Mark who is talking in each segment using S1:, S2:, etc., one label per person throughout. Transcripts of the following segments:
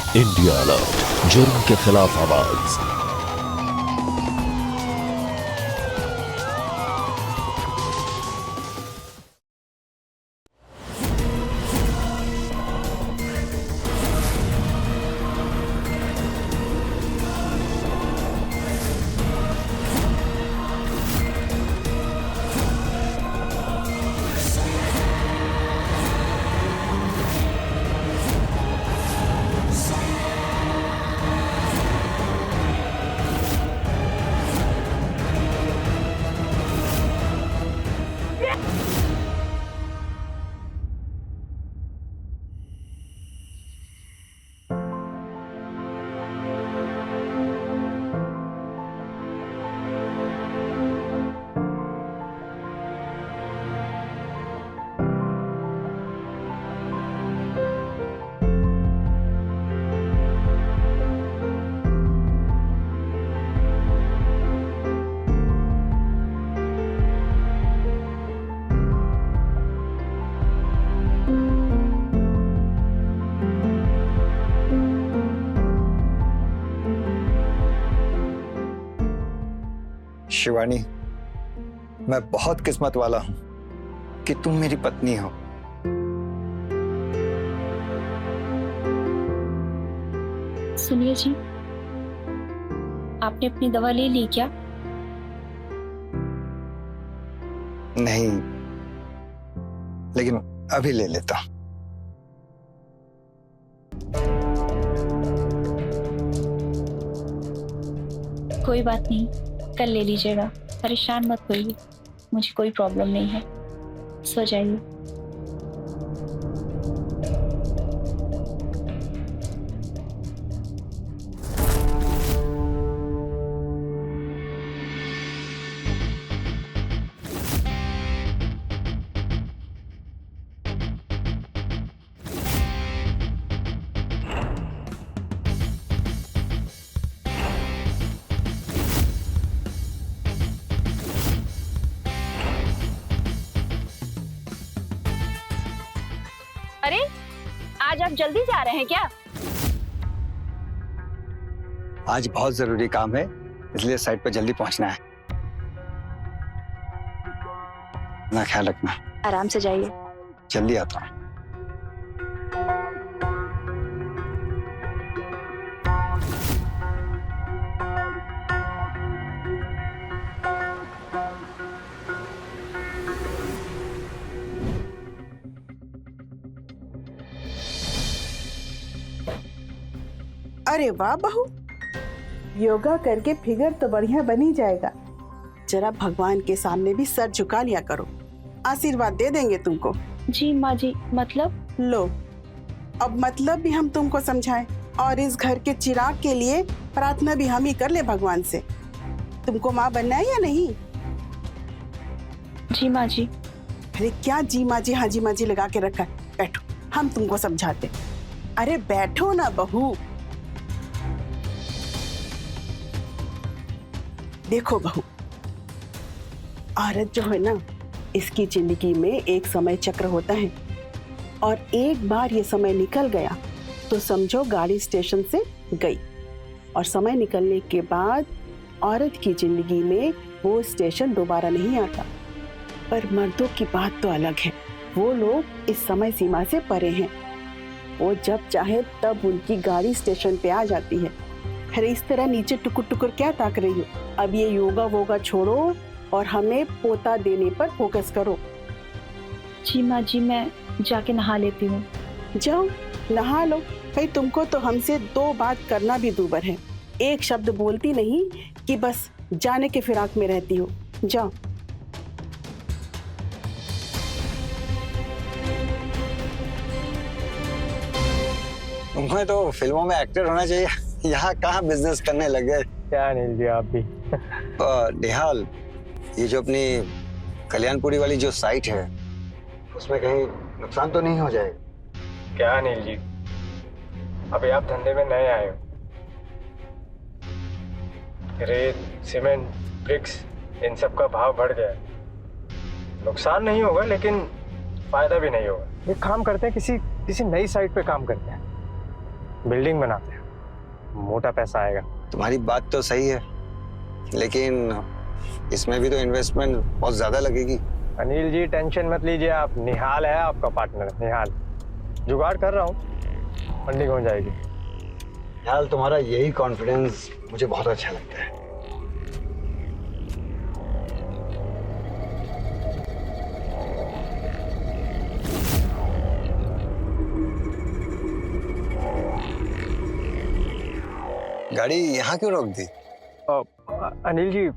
S1: India alert, जुर्म के खिलाफ आवाज।
S2: शिवानी, मैं बहुत किस्मत वाला हूं कि तुम मेरी पत्नी हो।
S3: सुनिए जी, आपने अपनी दवा ले ली क्या?
S2: नहीं, लेकिन अभी ले लेता हूं।
S3: कोई बात नहीं, कल ले लीजिएगा। परेशान मत होइए, मुझे कोई प्रॉब्लम नहीं है। सो जाइए।
S4: अरे, आज आप जल्दी जा रहे हैं क्या?
S2: आज बहुत जरूरी काम है, इसलिए साइट पर जल्दी पहुंचना है। अपना ख्याल रखना।
S4: आराम से जाइए।
S2: जल्दी आता हूं।
S5: अरे वाह बहू, योगा करके फिगर तो बढ़िया बनी जाएगा। जरा भगवान के सामने भी सर झुका लिया करो, आशीर्वाद दे देंगे तुमको।
S3: जी माँ जी, मतलब?
S5: लो, अब मतलब भी हम तुमको समझाएं और इस घर के चिराग के लिए प्रार्थना भी हम ही कर ले भगवान से। तुमको माँ बनना है या नहीं?
S3: जी माँ जी।
S5: अरे क्या जी माँ जी, हाँ जी माँ जी लगा के रखा है। बैठो, हम तुमको समझाते। अरे बैठो ना बहू। देखो बहू, औरत जो है ना, इसकी जिंदगी में एक समय चक्र होता है और एक बार ये समय निकल गया तो समझो गाड़ी स्टेशन से गई। और समय निकलने के बाद औरत की जिंदगी में वो स्टेशन दोबारा नहीं आता। पर मर्दों की बात तो अलग है, वो लोग इस समय सीमा से परे हैं। वो जब चाहे तब उनकी गाड़ी स्टेशन पे आ जाती है। अरे इस तरह नीचे टुकुर टुकुर क्या ताक रही हो? अब ये योगा वोगा छोड़ो और हमें पोता देने पर फोकस करो।
S3: जी माँ जी, मैं जाके नहा लेती हूँ।
S5: जाओ नहा लो। भाई तुमको तो हमसे दो बात करना भी दूबर है, एक शब्द बोलती नहीं कि बस जाने के फिराक में रहती हो। जाओ।
S2: तुम्हें तो फिल्मों में एक्टर होना चाहिए, यहाँ कहाँ बिजनेस करने लगे।
S6: क्या अनिल जी आप भी।
S2: निहाल, ये जो अपनी कल्याणपुरी वाली जो साइट है, उसमें कहीं नुकसान तो नहीं हो जाएगा?
S6: क्या अनिल जी, अभी आप धंधे में नए आए हो। रेत, सीमेंट, ब्रिक्स, इन सब का भाव बढ़ गया है। नुकसान नहीं होगा लेकिन फायदा भी नहीं होगा। एक काम करते हैं, किसी नई साइट पे काम करते हैं। बिल्डिंग बनाते हैं, मोटा पैसा आएगा।
S2: तुम्हारी बात तो सही है, लेकिन इसमें भी तो इन्वेस्टमेंट बहुत ज्यादा लगेगी।
S6: अनिल जी टेंशन मत लीजिए आप, निहाल है आपका पार्टनर, निहाल। जुगाड़ कर रहा हूँ, फंडिंग हो जाएगी।
S2: यार तुम्हारा यही कॉन्फिडेंस मुझे बहुत अच्छा लगता है। गाड़ी यहाँ क्यों रोक दी?
S6: अनिल जी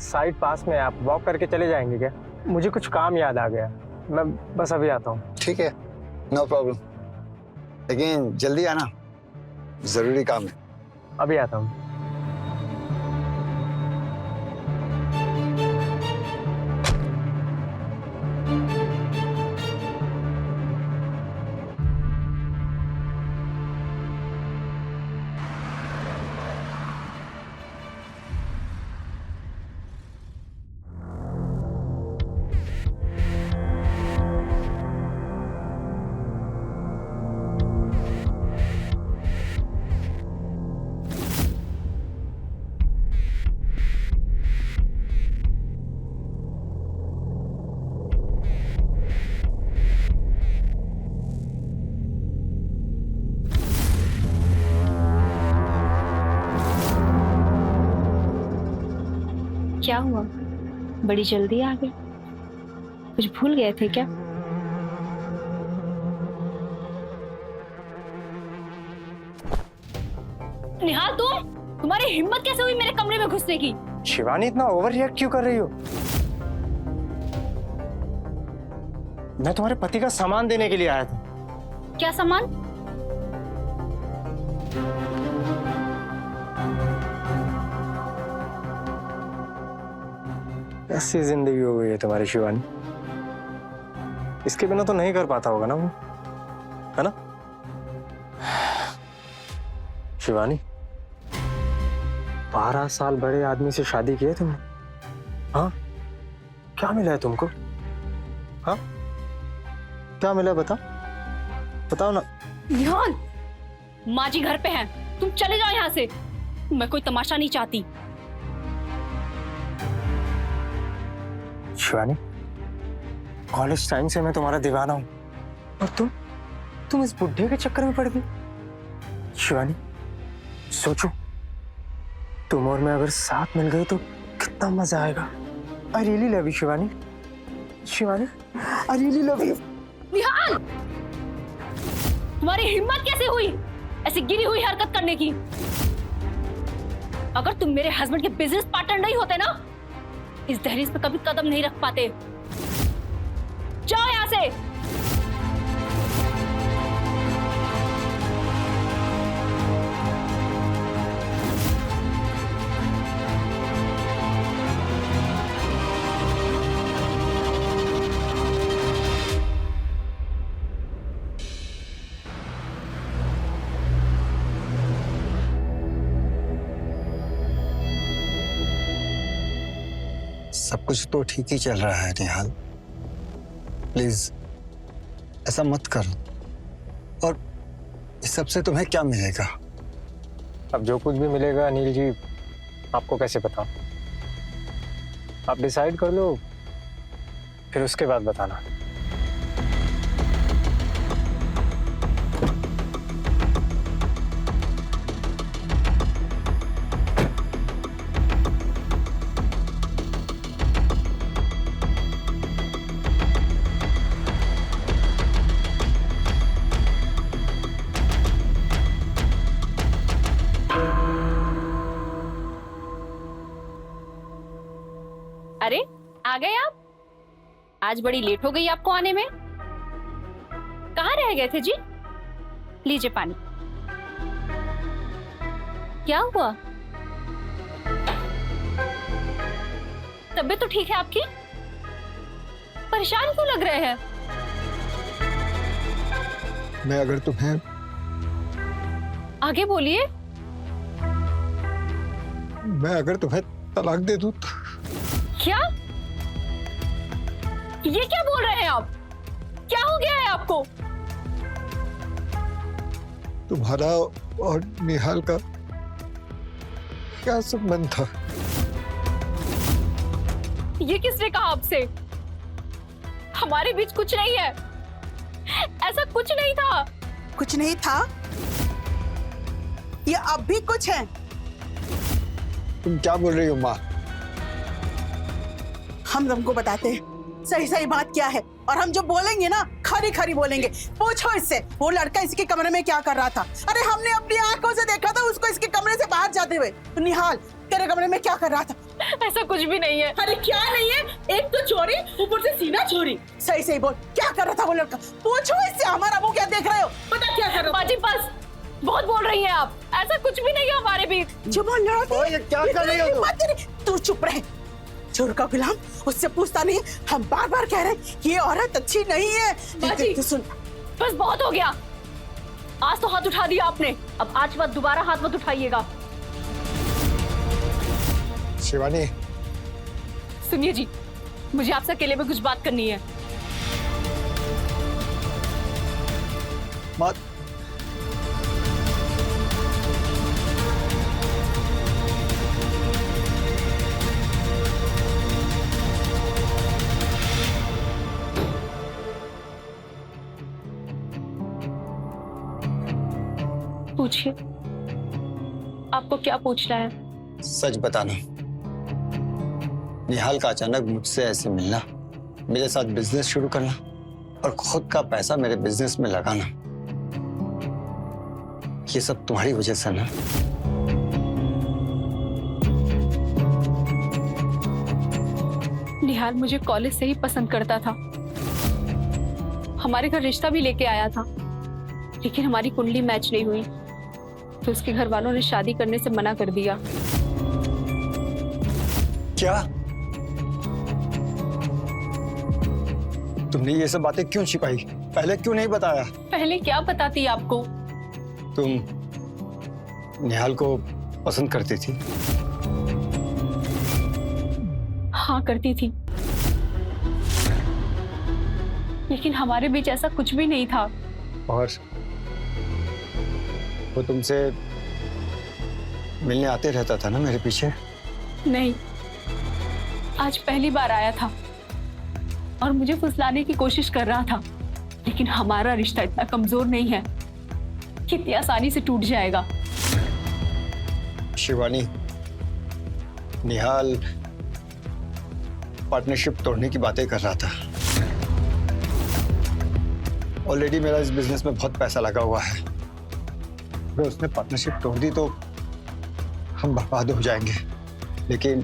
S6: साइड पास में, आप वॉक करके चले जाएंगे क्या? मुझे कुछ काम याद आ गया, मैं बस अभी आता हूँ।
S2: ठीक है, नो प्रॉब्लम, लेकिन जल्दी आना, जरूरी काम है।
S6: अभी आता हूँ।
S3: क्या हुआ, बड़ी जल्दी आ गए? कुछ भूल गए थे क्या?
S4: निहाल तुम्हारी हिम्मत कैसे हुई मेरे कमरे में घुसने की?
S6: शिवानी इतना ओवर रिएक्ट क्यों कर रही हो? मैं तुम्हारे पति का सामान देने के लिए आया था।
S4: क्या सामान?
S6: ऐसी जिंदगी हो गई है तुम्हारी शिवानी, इसके बिना तो नहीं कर पाता होगा ना वो, है ना? शिवानी 12 साल बड़े आदमी से शादी की है तुमने, हाँ? क्या मिला है तुमको? हाँ, क्या मिला है? बताओ ना।
S4: निहाल, माँ जी घर पे हैं, तुम चले जाओ यहाँ से, मैं कोई तमाशा नहीं चाहती।
S6: शिवानी, कॉलेज टाइम से मैं तुम्हारा दीवाना हूं, और तुम इस बुढ़े के चक्कर में पड़ गई। शिवानी सोचो, तुम और मैं अगर साथ मिल गए तो कितना मजा आएगा। I really love you Shivani, I really love you.
S4: Nihal, तुम्हारी हिम्मत कैसे हुई ऐसी गिरी हुई हरकत करने की? अगर तुम मेरे हस्बैंड के बिजनेस पार्टनर नहीं होते ना, इस दहलीज पे कभी कदम नहीं रख पाते। जाओ यहां से।
S2: सब कुछ तो ठीक ही चल रहा है निहाल, प्लीज ऐसा मत करो। और इस सब से तुम्हें क्या मिलेगा?
S6: अब जो कुछ भी मिलेगा अनिल जी, आपको कैसे बताऊं? आप डिसाइड कर लो, फिर उसके बाद बताना।
S4: अरे आ गए आप? आज बड़ी लेट हो गई आपको आने में। कहाँ रह गए थे जी? लीजिए पानी। क्या हुआ? तबीयत तो ठीक है आपकी? परेशान क्यों लग रहे हैं?
S2: मैं अगर तुम्हें...
S4: आगे बोलिए।
S2: मैं अगर तुम्हें तलाक दे दूं तो...
S4: क्या? ये क्या बोल रहे हैं आप? क्या हो गया है आपको?
S2: तुम्हारा और निहाल का क्या संबंध था?
S4: ये किसने कहा आपसे? हमारे बीच कुछ नहीं है, ऐसा कुछ नहीं था।
S5: कुछ नहीं था? ये अब भी कुछ है।
S2: तुम क्या बोल रही हो माँ?
S5: हम तुमको बताते हैं सही सही बात क्या है, और हम जो बोलेंगे ना खरी खरी बोलेंगे। पूछो इससे वो लड़का इसके कमरे में क्या कर रहा था। अरे हमने अपनी आंखों से देखा था उसको इसके कमरे से बाहर जाते हुए। निहाल तेरे कमरे में क्या कर रहा था?
S4: ऐसा कुछ भी नहीं है।
S5: अरे क्या नहीं है? एक तो चोरी, ऊपर से सीना चोरी। सही सही बोल, क्या कर रहा था वो लड़का? पूछो इससे। हमारा मुंह क्या देख रहे हो? पता क्या कर रहा था?
S4: बाजी बस, बहुत बोल रही हैं आप। ऐसा कुछ भी नहीं है हमारे बीच।
S5: जो बोल रहा था।
S2: ये क्या कर रही हो तुम?
S5: तू चुप रहे। चोर का गुलाम उससे पूछता नहीं। हम बार बार कह रहे हैं ये औरत अच्छी नहीं है।
S4: बाजी
S5: तू सुन,
S4: बस बहुत हो गया। आज तो हाथ उठा दिया आपने, अब आज के बाद दोबारा हाथ मत उठाइएगा।
S2: शिवानी,
S4: सुनिए जी, मुझे आपसे अकेले में कुछ बात करनी है।
S2: माँ
S4: पूछिए, आपको क्या पूछना है?
S2: सच बताना, निहाल का अचानक मुझसे ऐसे मिलना, मेरे साथ बिजनेस शुरू करना और खुद का पैसा मेरे बिजनेस में लगाना, ये सब तुम्हारी वजह से ना?
S4: निहाल मुझे कॉलेज से ही पसंद करता था, हमारे घर रिश्ता भी लेके आया था, लेकिन हमारी कुंडली मैच नहीं हुई तो उसके घर वालों ने शादी करने से मना कर दिया।
S2: क्या? तुमने ये सब बातें क्यों छिपाई? पहले क्यों नहीं बताया?
S4: पहले क्या बताती आपको?
S2: तुम निहाल को पसंद करती थी?
S4: हाँ करती थी, लेकिन हमारे बीच ऐसा कुछ भी नहीं था।
S2: और वो तुमसे मिलने आते रहता था ना मेरे पीछे?
S4: नहीं, आज पहली बार आया था और मुझे फुसलाने की कोशिश कर रहा था, लेकिन हमारा रिश्ता इतना कमजोर नहीं है कि इतनी आसानी से टूट जाएगा।
S2: शिवानी, निहाल पार्टनरशिप तोड़ने की बातें कर रहा था। ऑलरेडी मेरा इस बिजनेस में बहुत पैसा लगा हुआ है, अगर उसने पार्टनरशिप तोड़ दी तो हम बर्बाद हो जाएंगे। लेकिन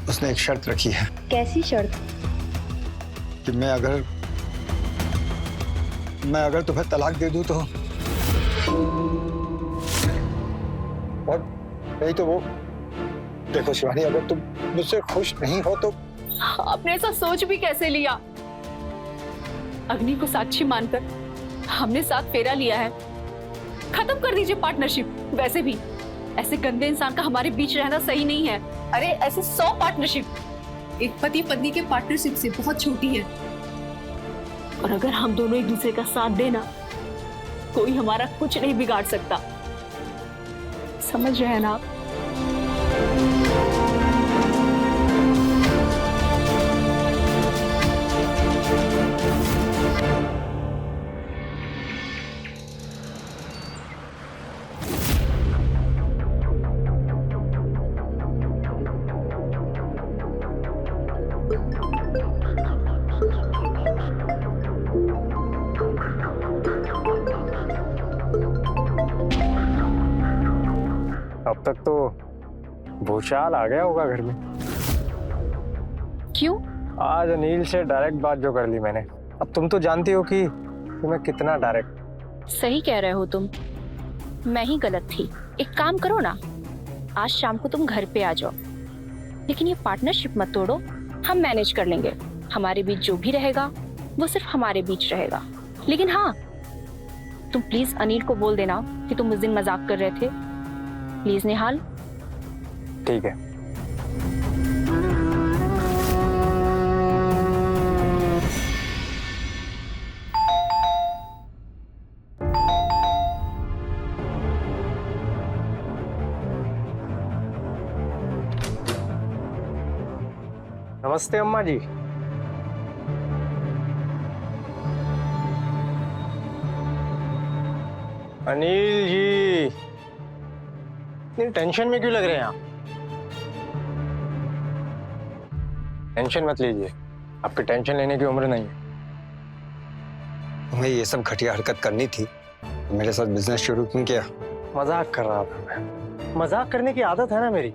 S2: उसने एक शर्त रखी है।
S3: कैसी शर्त?
S2: कि मैं अगर तुम्हें तलाक दे दूं तो, और नहीं तो वो, देखो शिवानी, अगर तुम मुझसे खुश नहीं हो तो।
S4: आपने ऐसा सोच भी कैसे लिया? अग्नि को साक्षी मानकर हमने साथ फेरा लिया है। खत्म कर दीजिए पार्टनरशिप। वैसे भी ऐसे गंदे इंसान का हमारे बीच रहना सही नहीं है। अरे ऐसे 100 पार्टनरशिप एक पति पत्नी के पार्टनरशिप से बहुत छोटी है, और अगर हम दोनों एक दूसरे का साथ देना, कोई हमारा कुछ नहीं बिगाड़ सकता। समझ रहे हैं ना आप?
S6: अब तक तो भूचाल आ गया होगा घर में।
S4: क्यों?
S6: आज अनिल से डायरेक्ट बात जो कर ली मैंने। अब तुम तो जानती हो कि मैं कितना डायरेक्ट।
S3: सही कह रहे हो तुम, मैं ही गलत थी। एक काम करो ना, आज शाम को तुम घर पे आ जाओ, लेकिन ये पार्टनरशिप मत तोड़ो। हम मैनेज कर लेंगे। हमारे बीच जो भी रहेगा वो सिर्फ हमारे बीच रहेगा। लेकिन हाँ, तुम प्लीज अनिल को बोल देना कि तुम उस दिन मजाक कर रहे थे। प्लीज निहाल।
S6: ठीक है। नमस्ते अम्मा जी। अनिल जी, इतनी टेंशन में क्यों लग रहे हैं आप? टेंशन मत लीजिए, आपकी टेंशन लेने की उम्र नहीं है।
S2: तुम्हें ये सब घटिया हरकत करनी थी तो मेरे साथ बिजनेस शुरू क्यों किया?
S6: मजाक कर रहा था मैं। मजाक करने की आदत है ना मेरी।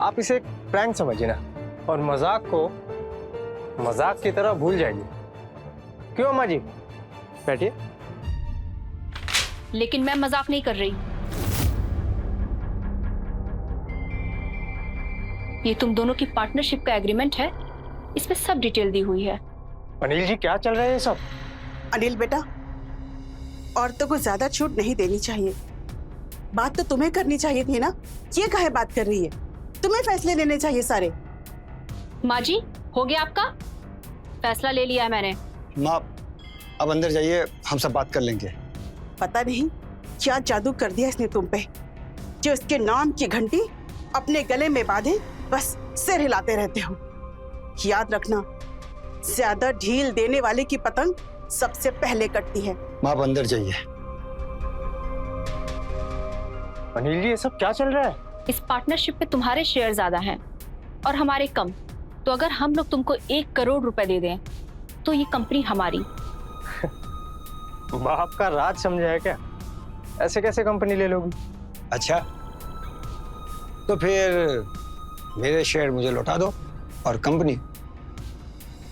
S6: आप इसे एक प्रैंक समझिए ना, और मजाक को मजाक की तरह भूल जाइए। क्यों अम्मा जी? बैठिए।
S3: लेकिन मैं मजाक नहीं कर रही। ये तुम दोनों की पार्टनरशिप का एग्रीमेंट है, इसमें सब डिटेल दी हुई है।
S6: अनिल जी, क्या चल रहा है ये सब?
S5: अनिल बेटा, औरतों को ज्यादा छूट नहीं देनी चाहिए। बात तो तुम्हें करनी चाहिए थी ना, ये काहे बात कर रही है? तुम्हें फैसले लेने चाहिए सारे।
S3: माँ जी, हो गया आपका फैसला? ले लिया है मैंने।
S2: माँ, अब अंदर जाइए, हम सब बात कर लेंगे।
S5: पता नहीं क्या जादू कर दिया इसने तुम पे, जो इसके नाम की घंटी अपने गले में बांधे बस सिर हिलाते रहते हो। याद रखना, ज्यादा ढील देने वाले की पतंग सबसे पहले कटती है।
S2: माँ, अब अंदर जाइए।
S6: अनिल जी, ये सब क्या चल रहा है?
S3: इस पार्टनरशिप में तुम्हारे शेयर ज्यादा हैं और हमारे कम। तो अगर हम लोग तुमको 1 करोड़ रुपए दे दें तो ये कंपनी हमारी।
S6: बाप का राज समझा है क्या? ऐसे कैसे कंपनी ले लोगी?
S2: अच्छा, तो फिर मेरे शेयर मुझे लौटा दो और कंपनी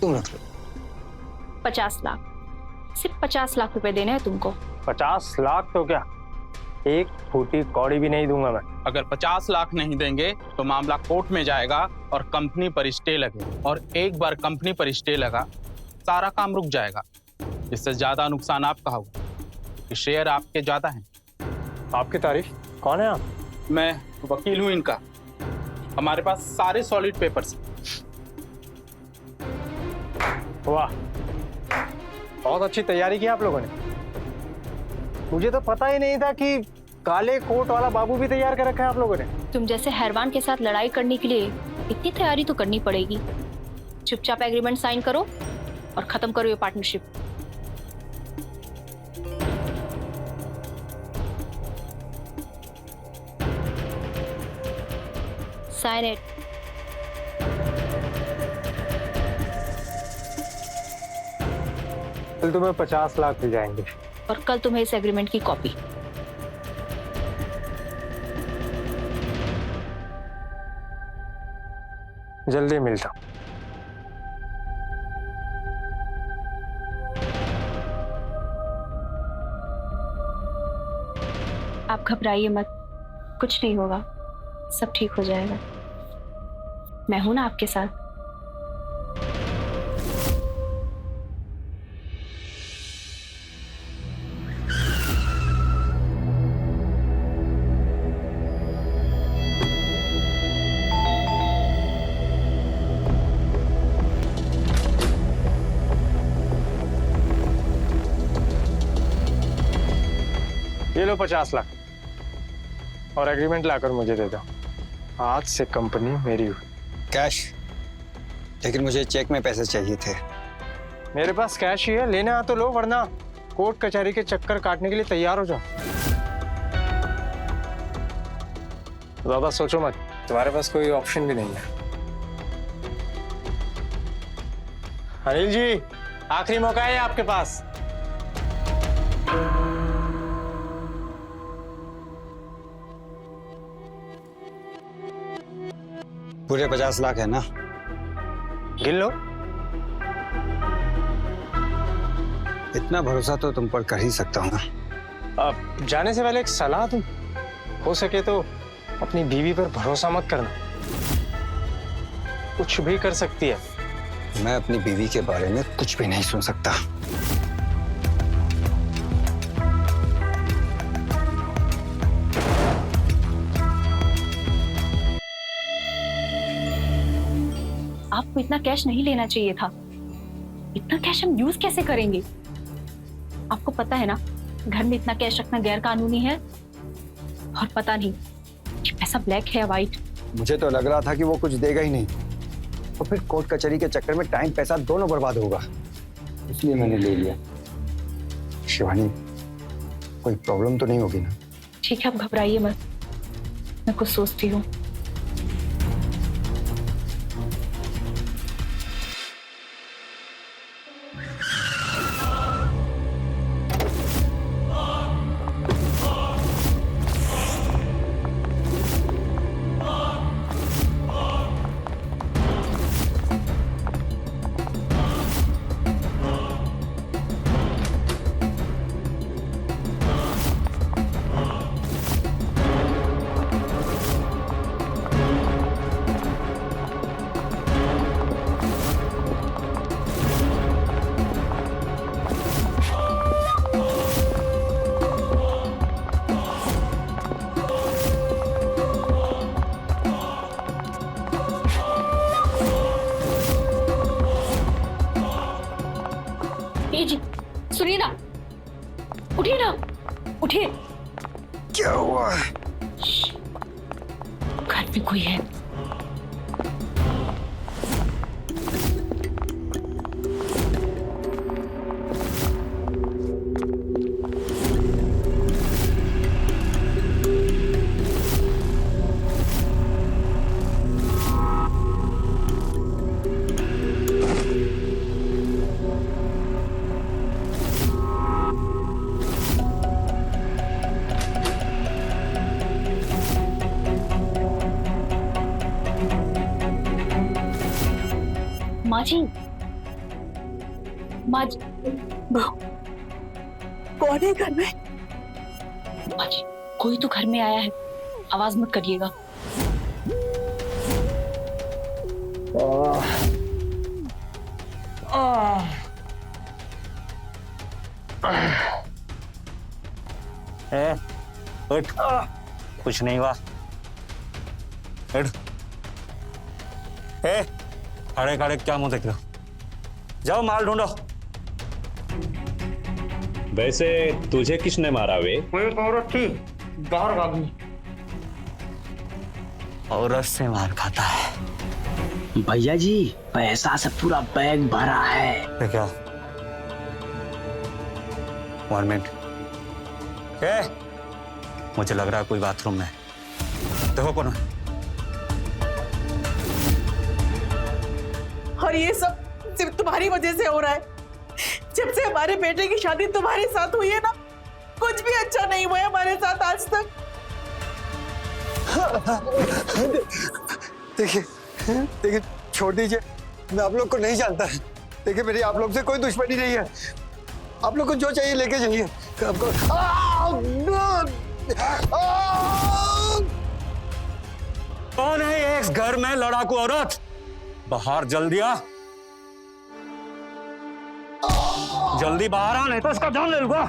S2: तुम रख लो।
S3: 50 लाख, सिर्फ 50 लाख रुपए देने हैं तुमको।
S6: 50 लाख तो क्या, एक फूटी कौड़ी भी नहीं दूंगा मैं।
S7: अगर 50 लाख नहीं देंगे तो मामला कोर्ट में जाएगा और कंपनी पर स्टे लगेगा, और एक बार कंपनी पर स्टे लगा सारा काम रुक जाएगा। इससे ज्यादा नुकसान आपका होगा कि शेयर आपके ज्यादा हैं।
S6: आपकी तारीफ? कौन है आप?
S7: मैं वकील हूं इनका, हमारे पास सारे सॉलिड पेपर्स।
S6: वाह, बहुत अच्छी तैयारी की आप लोगों ने। मुझे तो पता ही नहीं था कि काले कोट वाला बाबू भी तैयार कर रखा है आप लोगों ने।
S3: तुम जैसे हैरवान के साथ लड़ाई करने के लिए इतनी तैयारी तो करनी पड़ेगी। चुपचाप एग्रीमेंट साइन करो और खत्म करो ये पार्टनरशिप। Sign it.
S6: कल तुम्हें 50 लाख मिल जाएंगे।
S3: और कल तुम्हें इस एग्रीमेंट की कॉपी।
S6: जल्दी मिलता हूं।
S3: आप घबराइए मत, कुछ नहीं होगा, सब ठीक हो जाएगा। मैं हूं ना आपके साथ।
S6: ये लो 50 लाख और एग्रीमेंट लाकर मुझे दे दो। आज से कंपनी मेरी हुई।
S2: कैश? लेकिन मुझे चेक में पैसे चाहिए थे।
S6: मेरे पास कैश ही है, लेना है तो लो, वरना कोर्ट कचहरी के चक्कर काटने के लिए तैयार हो जाओ। ज्यादा सोचो मत, तुम्हारे पास कोई ऑप्शन भी नहीं है। अनिल जी, आखिरी मौका है आपके पास।
S2: पूरे 50 लाख है ना?
S6: गिन लो।
S2: इतना भरोसा तो तुम पर कर ही सकता हूँ ना।
S6: अब जाने से पहले एक सलाह दूं, हो सके तो अपनी बीवी पर भरोसा मत करना, कुछ भी कर सकती है।
S2: मैं अपनी बीवी के बारे में कुछ भी नहीं सुन सकता।
S3: आपको इतना कैश नहीं लेना चाहिए था। इतना कैश हम यूज कैसे करेंगे? आपको पता है ना, घर में इतना कैश रखना गैर कानूनी है। और पता नहीं कि पैसा ब्लैक है या व्हाइट।
S2: मुझे तो लग रहा था कि वो कुछ देगा ही नहीं। तो फिर कोर्ट कचहरी के चक्कर में टाइम पैसा दोनों बर्बाद होगा, इसलिए मैंने ले लिया। शिवानी, कोई प्रॉब्लम तो नहीं होगी ना?
S3: ठीक है, आप घबराइए मत, मैं कुछ सोचती हूँ।
S4: जी सुनिए ना, उठिए ना, उठिए।
S2: क्या हुआ?
S3: घर में कोई है।
S4: माँ जी, माँ जी,
S5: कौन है घर में?
S3: माँ जी, कोई तो घर में आया है, आवाज मत करिएगा।
S6: उठ, कुछ नहीं हुआ। उठ। खड़े खड़े क्या मुंह देख रहे हो? जाओ माल ढूंढो।
S8: वैसे तुझे किसने मारा वे?
S6: कोई औरत थी, बाहर भागी। औरत से मार खाता है।
S9: भैया जी, पैसा से पूरा बैग भरा है।
S6: क्या? 1 मिनट। मुझे लग रहा है कोई बाथरूम में। देखो कौन है।
S5: और ये सब सिर्फ तुम्हारी वजह से हो रहा है। जब से हमारे बेटे की शादी तुम्हारे साथ हुई है ना, कुछ भी अच्छा नहीं हुआ है हमारे साथ आज तक।
S2: देखिए देखिए, छोड़ दीजिए, मैं आप लोग को नहीं जानता है। देखिए, मेरी आप लोग से कोई दुश्मनी नहीं है। आप लोग को जो चाहिए लेके जाइए। आपको
S6: कौन है ये इस घर में लड़ाकू औरत? बाहर जल्दी आ, जल्दी बाहर आ, नहीं तो इसका जान ले लूंगा।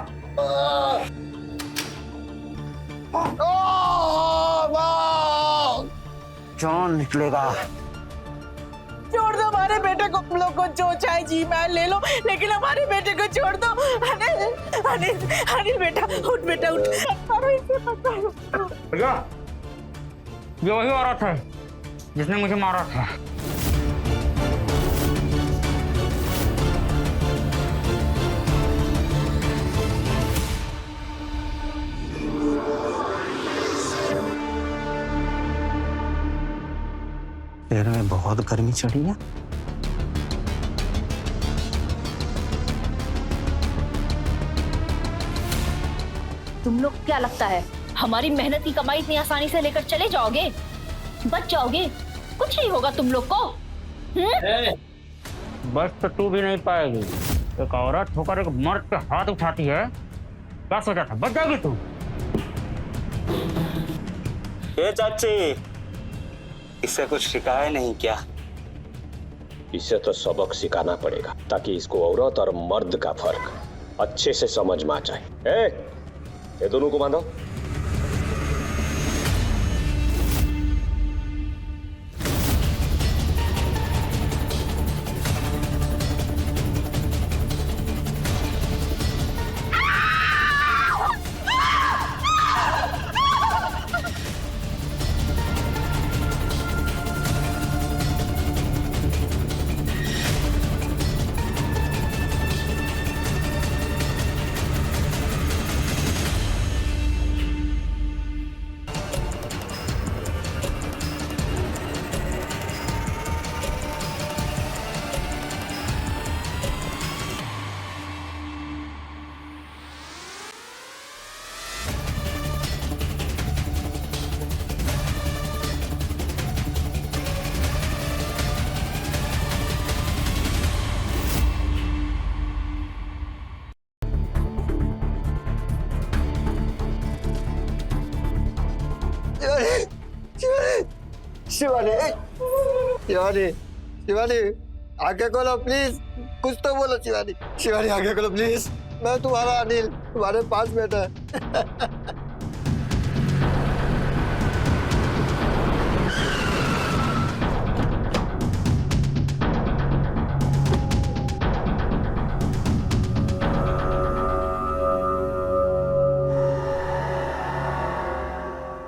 S6: जान निकलेगा।
S5: छोड़ दो हमारे बेटे को, हम लोग को जो चाहे जी मैल ले लो, लेकिन हमारे बेटे को छोड़ दो। अनिल, अनिल, अनिल बेटा उठ, बेटा उठ।
S6: भैया, ये वही औरत है जिसने मुझे मारा था। पैर में बहुत गर्मी चढ़ी है।
S3: तुम लोग क्या लगता है हमारी मेहनत की कमाई इतनी आसानी से लेकर चले जाओगे? बच जाओगे? कुछ नहीं होगा तुम लोग को।
S6: बस तो तू भी नहीं पाएगी। एक औरत होकर एक मर्द पे हाथ उठाती है, क्या सोचा था? बच जाएगी तू? ये चाची, इससे कुछ सिखाया नहीं क्या?
S8: इसे तो सबक सिखाना पड़ेगा ताकि इसको औरत और मर्द का फर्क अच्छे से समझ में आ जाए। ये दोनों को बांधो।
S2: शिवानी शिवानी शिवानी आगे खोलो प्लीज, कुछ तो बोलो शिवानी। शिवानी आगे खोलो प्लीज, मैं तुम्हारा अनिल तुम्हारे पास बैठा है।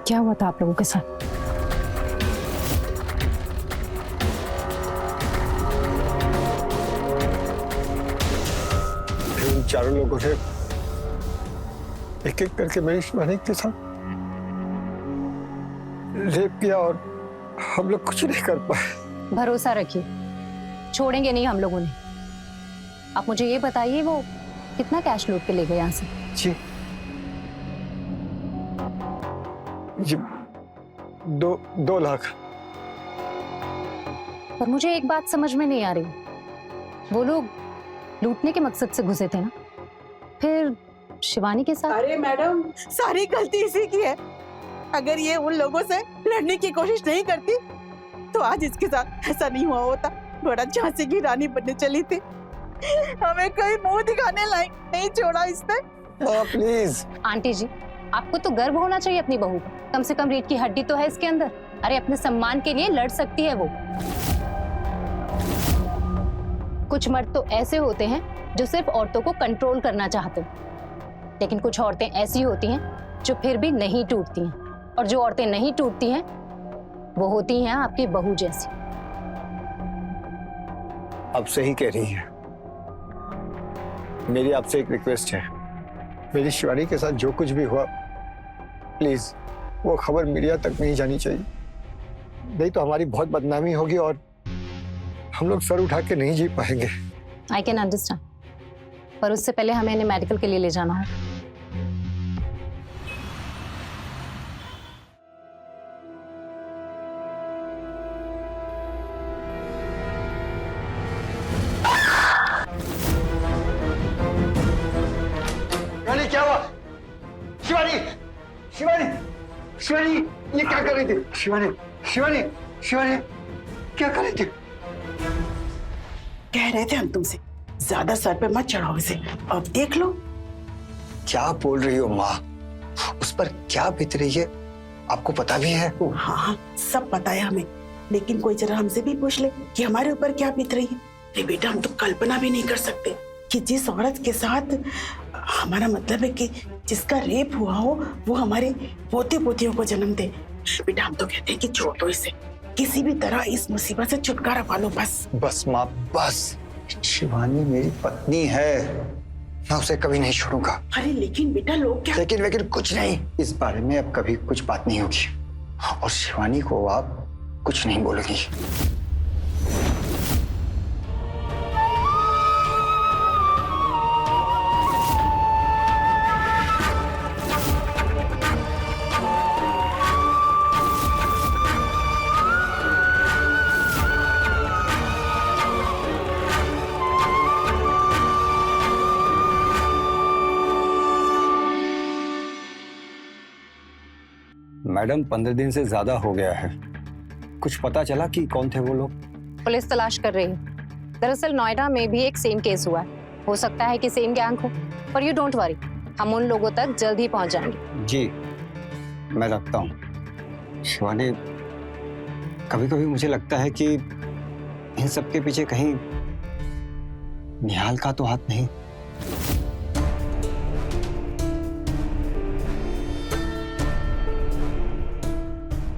S4: क्या हुआ था आप लोगों के साथ?
S2: इन चारों लोगों ने एक एक करके मेरी शिवानी के साथ रेप किया और हम लोग कुछ नहीं कर पाए।
S10: भरोसा रखिए, छोड़ेंगे नहीं हम लोगों ने। आप मुझे ये बताइए वो कितना कैश लूट के ले गए यहाँ से?
S2: जी जी 2 लाख।
S10: पर मुझे एक बात समझ में नहीं आ रही, वो लोग लूटने के मकसद से घुसे थे ना, फिर शिवानी के साथ?
S5: अरे मैडम, सारी गलती इसी की है। अगर ये उन लोगों से लड़ने की कोशिश नहीं करती तो आज इसके साथ ऐसा नहीं हुआ होता। बड़ा झांसी की रानी बनने चली थी, हमें कहीं मुंह दिखाने लायक नहीं छोड़ा इसने।
S2: प्लीज
S10: आंटी जी, आपको तो गर्व होना चाहिए अपनी बहू पर। कम से कम रीढ़ की हड्डी तो है इसके अंदर। अरे अपने सम्मान के लिए लड़ सकती है वो। कुछ मर्द तो ऐसे होते हैं जो सिर्फ औरतों को कंट्रोल करना चाहते हैं, लेकिन कुछ औरतें ऐसी होती हैं जो फिर भी नहीं टूटती हैं, और जो औरतें नहीं टूटती हैं वो होती हैं आपकी बहू जैसी।
S2: आप सही कह रही हैं। मेरी आपसे एक रिक्वेस्ट है, मेरी शिवानी के साथ जो कुछ भी हुआ प्लीज वो खबर मीडिया तक नहीं जानी चाहिए, नहीं तो हमारी बहुत बदनामी होगी और हम लोग सर उठा के नहीं जी पाएंगे।
S10: आई कैन अंडरस्टैंड, पर उससे पहले हमें इन्हें मेडिकल के लिए ले जाना है।
S2: शिवानी क्या हुआ? शिवानी शिवानी शिवानी ये क्या कर रही थी? शिवानी शिवानी शिवानी क्या कर रही थी?
S5: कह रहे थे हम तुमसे ज्यादा सर पे मत चढ़ाओ इसे, अब देख लो।
S2: क्या बोल रही हो माँ? उस पर क्या बीत रही है आपको पता भी है?
S5: हाँ, सब पता है हमें, लेकिन कोई जरा हमसे भी पूछ ले कि हमारे ऊपर क्या बीत रही है। अरे बेटा, हम तो कल्पना भी नहीं कर सकते कि जिस औरत के साथ, हमारा मतलब है कि जिसका रेप हुआ हो, वो हमारे पोते पोतियों को जन्म दे। बेटा, हम तो कहते हैं कि छोड़ दो इसे, किसी भी तरह इस मुसीबत से छुटकारा पालो बस।
S2: बस माँ बस। शिवानी मेरी पत्नी है, मैं उसे कभी नहीं छोड़ूंगा।
S5: अरे लेकिन बेटा, लोग क्या?
S2: लेकिन कुछ नहीं, इस बारे में अब कभी कुछ बात नहीं होगी और शिवानी को आप कुछ नहीं बोलोगी।
S11: मैडम 15 दिन से ज्यादा हो गया है, कुछ पता चला कि कौन थे वो लोग?
S10: पुलिस तलाश कर रही है। दरअसल नोएडा में भी एक सेम केस हुआ है, हो सकता है कि सेम गैंग हो, पर यू डोंट वरी, हम उन लोगों तक जल्द ही पहुंच जाएंगे।
S11: जी मैं रखता हूँ। शिवानी, कभी कभी मुझे लगता है कि इन सब के पीछे कहीं निहाल का तो हाथ नहीं।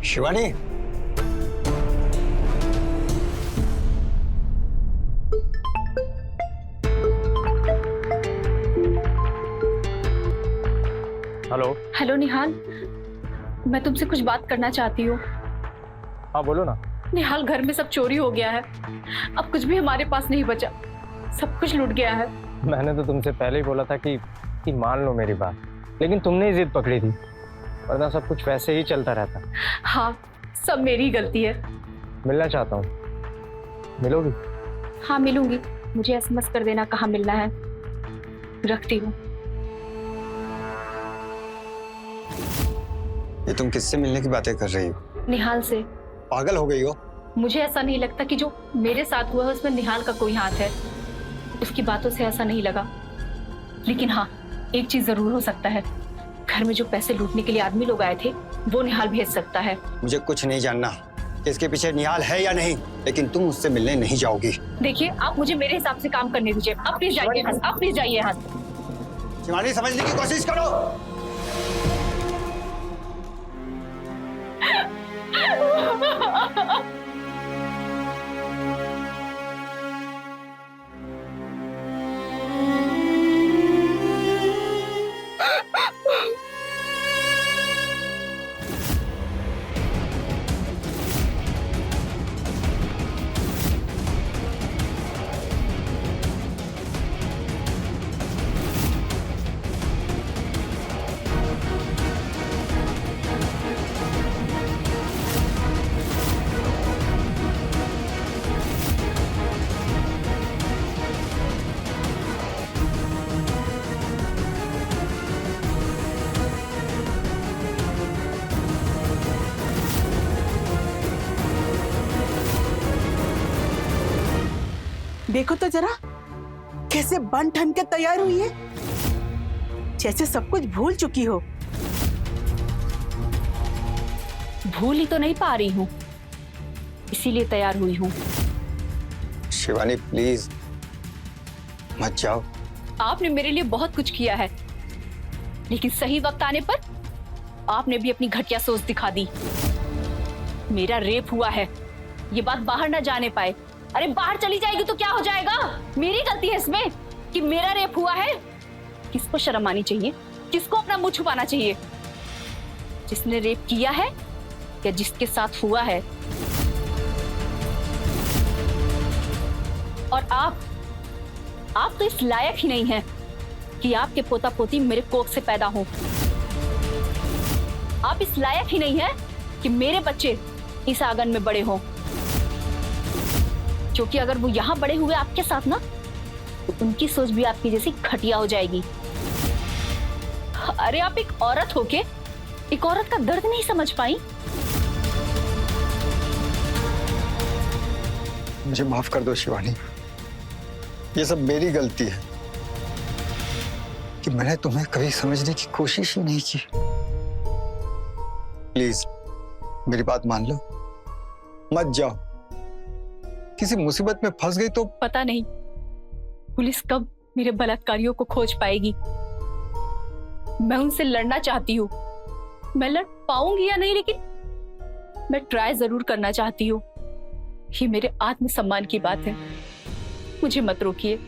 S2: शिवानी,
S7: हेलो।
S4: हेलो निहाल, मैं तुमसे कुछ बात करना चाहती हूँ।
S7: हाँ बोलो ना।
S4: निहाल, घर में सब चोरी हो गया है, अब कुछ भी हमारे पास नहीं बचा, सब कुछ लूट गया है।
S6: मैंने तो तुमसे पहले ही बोला था कि मान लो मेरी बात, लेकिन तुमने ही जिद पकड़ी थी, वरना सब कुछ वैसे ही चलता रहता।
S4: हाँ, सब मेरी गलती है।
S6: मिलना चाहता हूँ, मिलोगी?
S3: हाँ मिलूंगी, मुझे एसएमएस कर देना कहाँ मिलना है। रखती हूँ।
S11: ये तुम किससे मिलने की बातें कर रही हो?
S3: निहाल से।
S11: पागल हो गई हो?
S3: मुझे ऐसा नहीं लगता कि जो मेरे साथ हुआ है उसमें निहाल का कोई हाथ है। उसकी बातों से ऐसा नहीं लगा। लेकिन हाँ, एक चीज जरूर हो सकता है, घर में जो पैसे लूटने के लिए आदमी लोग आए थे वो निहाल भेज सकता है।
S11: मुझे कुछ नहीं जानना कि इसके पीछे निहाल है या नहीं, लेकिन तुम उससे मिलने नहीं जाओगी।
S3: देखिए, आप मुझे मेरे हिसाब से काम करने दीजिए। आप प्लीज जाइए यहाँ, आप प्लीज जाइए यहाँ।
S11: शिवानी, समझने की कोशिश करो।
S5: देखो तो जरा कैसे बन ठन के तैयार हुई है, जैसे सब कुछ भूल चुकी हो।
S3: भूल ही तो नहीं पा रही हूँ, इसीलिए तैयार हुई हूँ।
S11: शिवानी प्लीज मत जाओ।
S3: आपने मेरे लिए बहुत कुछ किया है, लेकिन सही वक्त आने पर आपने भी अपनी घटिया सोच दिखा दी। मेरा रेप हुआ है, ये बात बाहर ना जाने पाए। अरे बाहर चली जाएगी तो क्या हो जाएगा? मेरी गलती है इसमें कि मेरा रेप हुआ है। किसको शर्म आनी चाहिए? किसको अपना मुंह छुपाना चाहिए? जिसने रेप किया है या जिसके साथ हुआ है? और आप तो इस लायक ही नहीं हैं कि आपके पोता पोती मेरे कोख से पैदा हो। आप इस लायक ही नहीं हैं कि मेरे बच्चे इस आंगन में बड़े हों, क्योंकि अगर वो यहाँ बड़े हुए आपके साथ ना, तो उनकी सोच भी आपकी जैसी घटिया हो जाएगी। अरे आप एक औरत होके एक औरत का दर्द नहीं समझ पाई?
S2: मुझे माफ कर दो शिवानी, ये सब मेरी गलती है कि मैंने तुम्हें कभी समझने की कोशिश ही नहीं की। प्लीज मेरी बात मान लो, मत जाओ। किसी मुसीबत में फंस गई तो
S3: पता नहीं पुलिस कब मेरे बलात्कारियों को खोज पाएगी। मैं उनसे लड़ना चाहती हूँ। मैं लड़ पाऊंगी या नहीं, लेकिन मैं ट्राई जरूर करना चाहती हूँ। ये मेरे आत्मसम्मान की बात है, मुझे मत रोकिए।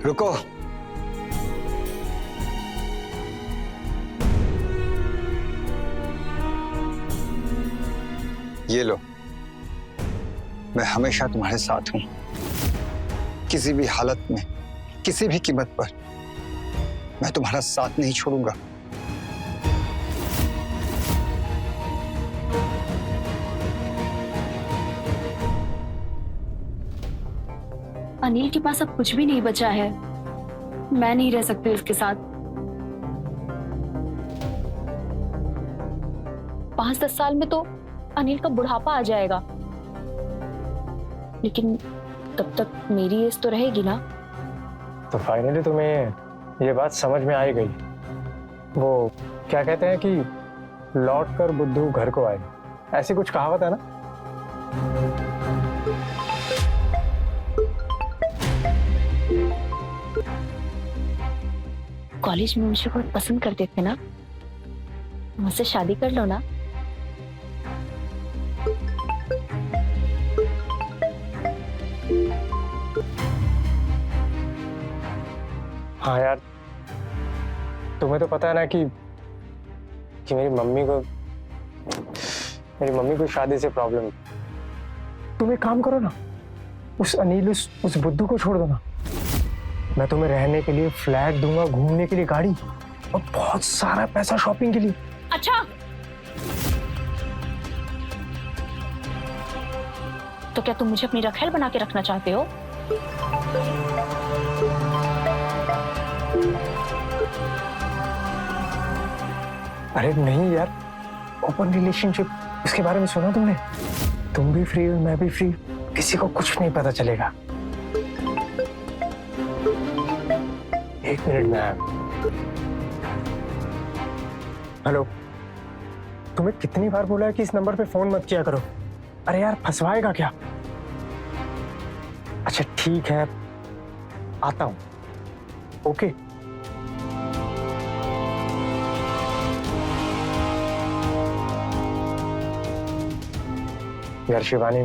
S11: रुको। ये लो, मैं हमेशा तुम्हारे साथ हूं। किसी भी हालत में, किसी भी कीमत पर मैं तुम्हारा साथ नहीं छोड़ूंगा।
S3: अनिल के पास अब कुछ भी नहीं बचा है। मैं नहीं रह सकती उसके साथ। 5-10 साल में तो अनिल का बुढ़ापा आ जाएगा, लेकिन तब तक मेरी एज तो रहेगी ना।
S6: तो फाइनली तुम्हें ये बात समझ में आ ही गई। वो क्या कहते हैं कि लौट कर बुद्धू घर को आए, ऐसी कुछ कहावत है ना।
S3: कॉलेज में मुझे बहुत पसंद करते थे ना, मुझसे शादी कर लो ना।
S6: हाँ यार, तुम्हें तो पता है ना कि मेरी मम्मी को शादी से प्रॉब्लम। तुम एक काम करो ना, उस अनिल उस बुद्धू को छोड़ दो ना। मैं तुम्हें रहने के लिए फ्लैट दूंगा, घूमने के लिए गाड़ी और बहुत सारा पैसा शॉपिंग के लिए।
S3: अच्छा, तो क्या तुम मुझे अपनी रखेल बना के रखना चाहते हो?
S6: अरे नहीं यार, ओपन रिलेशनशिप, उसके बारे में सुना तुमने? तुम भी फ्री हो, मैं भी फ्री, किसी को कुछ नहीं पता चलेगा। एक मिनट मैम। हेलो, तुम्हें कितनी बार बोला है कि इस नंबर पे फोन मत किया करो? अरे यार फंसवाएगा क्या? अच्छा ठीक है, आता हूं। ओके। यार शिवानी,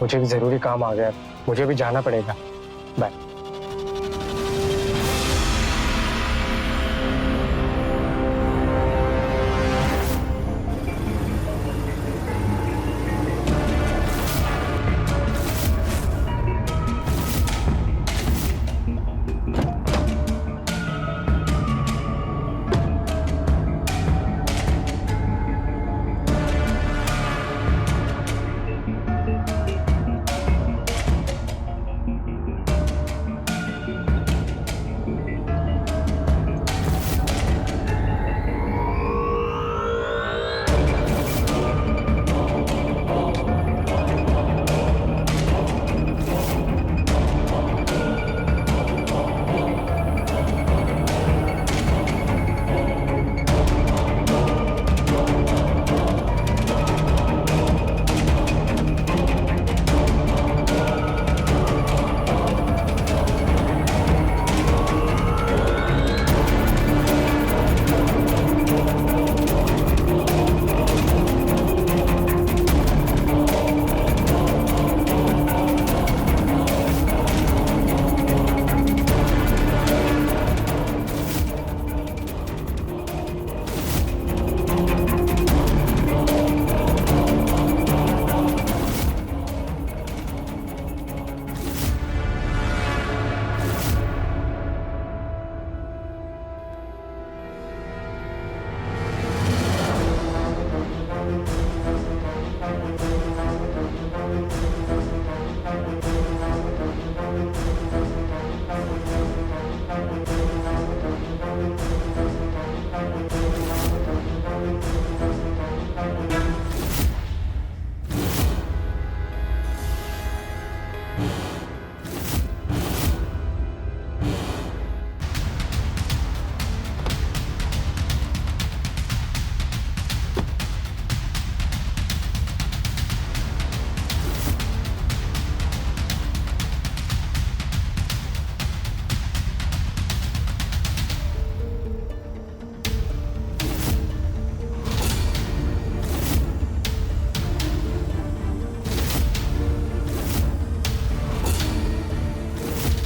S6: मुझे भी जरूरी काम आ गया, मुझे भी जाना पड़ेगा। बाय।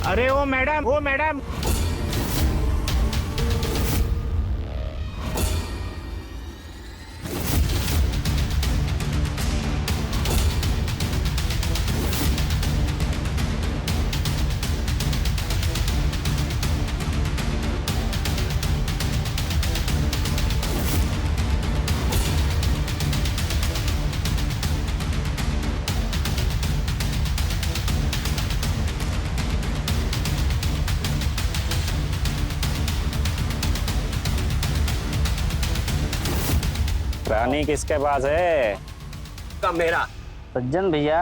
S12: अरे ओ मैडम,
S13: रानी किसके पास है?
S9: का मेरा।
S13: सज्जन भैया,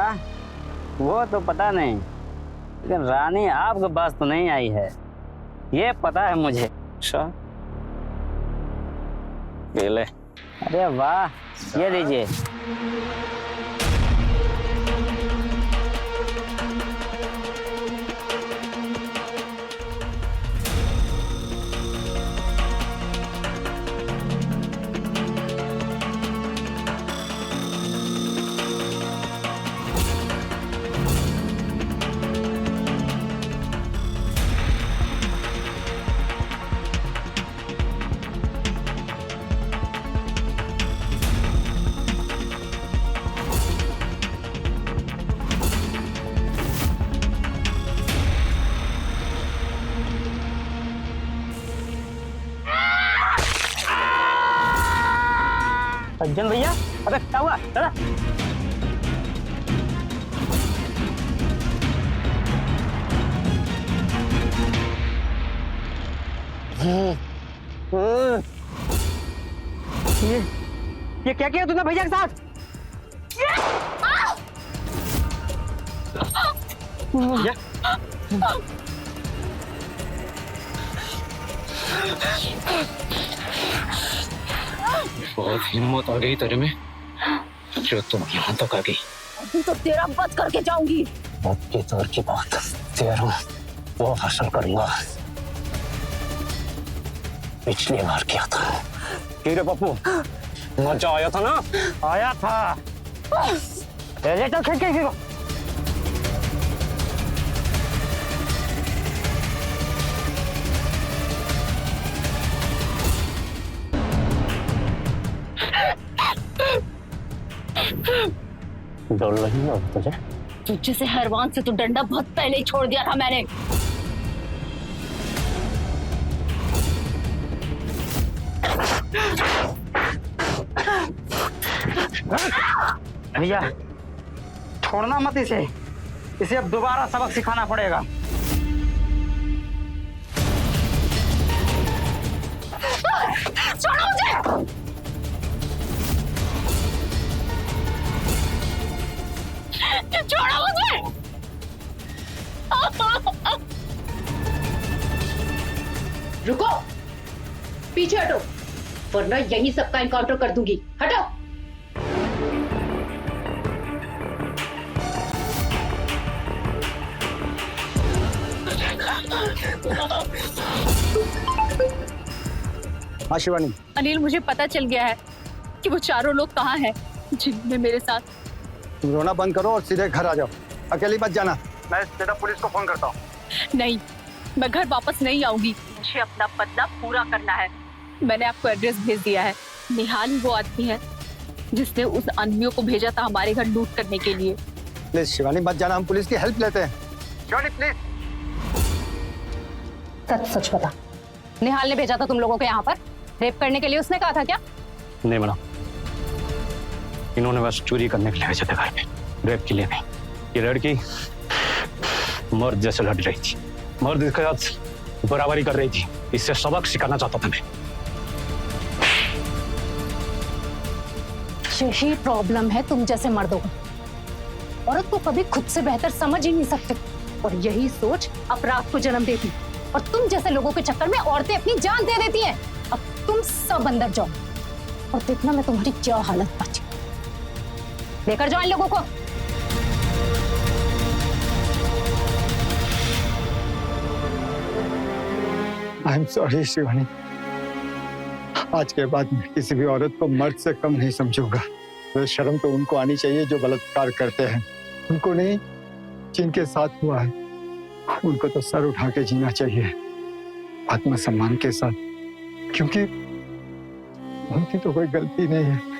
S13: वो तो पता नहीं, लेकिन रानी आपके पास तो नहीं आई है, ये पता है मुझे। अच्छा, ये ले। अरे वाह, ये लीजिए। सज्जन भैया, अबे क्या हुआ? चला। ये क्या किया तूने भैया के साथ?
S9: बहुत हिम्मत आ गई तेरे में जो तुम यहाँ तक आ गई।
S3: अभी तो तेरा बच करके जाऊंगी।
S9: मौत की दौर की बात तेरा वो हासिल करूंगा। पिछली बार किया था। रे पप्पू, मजा आया था ना? आया था। एलेटर खींच के डर लगी हो तुझे?
S3: तुझे से हरवान से तो डंडा बहुत पहले ही छोड़ दिया था मैंने।
S13: भैया छोड़ना मत इसे अब दोबारा सबक सिखाना पड़ेगा।
S3: छोड़ो मुझे। छोड़ो मुझे।
S10: रुको, पीछे हटो वरना यही सबका एनकाउंटर कर दूंगी। हटो।
S2: हाँ शिवानी।
S4: अनिल, मुझे पता चल गया है कि वो चारों लोग कहाँ हैं जिनने मेरे साथ।
S2: तुम रोना बंद करो और सीधे घर आ जाओ, अकेली मत जाना। मैं सीधा पुलिस को फोन करता हूँ।
S4: नहीं, मैं घर वापस नहीं आऊंगी। मुझे अपना बदला पूरा करना है। मैंने आपको एड्रेस भेज दिया है। निहाल ही वो आदमी है जिसने उस आदमियों को भेजा था हमारे घर लूट करने के लिए।
S2: प्लीज शिवानी मत जाना, हम पुलिस की हेल्प लेते हैं। शिवानी प्लीज।
S10: सच बता, निहाल ने भेजा था तुम लोगों को यहाँ पर रेप करने के लिए? उसने कहा था क्या?
S9: नहीं मैडम, इन्होंने बस चोरी करने के लिए भेजा था घर में, रेप के लिए नहीं। ये लड़की मर्द जैसे लड़ रही थी, मर्द के साथ बराबरी कर रही थी। इससे सबक सिखाना चाहता था मैं।
S10: यही प्रॉब्लम है तुम जैसे मर्दों को। औरत को कभी खुद से बेहतर समझ ही नहीं सकते और यही सोच अपराध को जन्म देती। और तुम जैसे लोगों के चक्कर में औरतें अपनी जान दे देती हैं। अब तुम सब अंदर जाओ और देखना मैं तुम्हारी क्या हालत करती हूं। लेकर जाओ इन लोगों को।
S2: आई एम सॉरी शिवानी, आज के बाद मैं किसी भी औरत को मर्द से कम नहीं समझूंगा। तो शर्म तो उनको आनी चाहिए जो बलात्कार करते हैं, उनको नहीं जिनके साथ हुआ है। उनको तो सर उठा के जीना चाहिए आत्मसम्मान के साथ, क्योंकि उनकी तो कोई गलती नहीं है।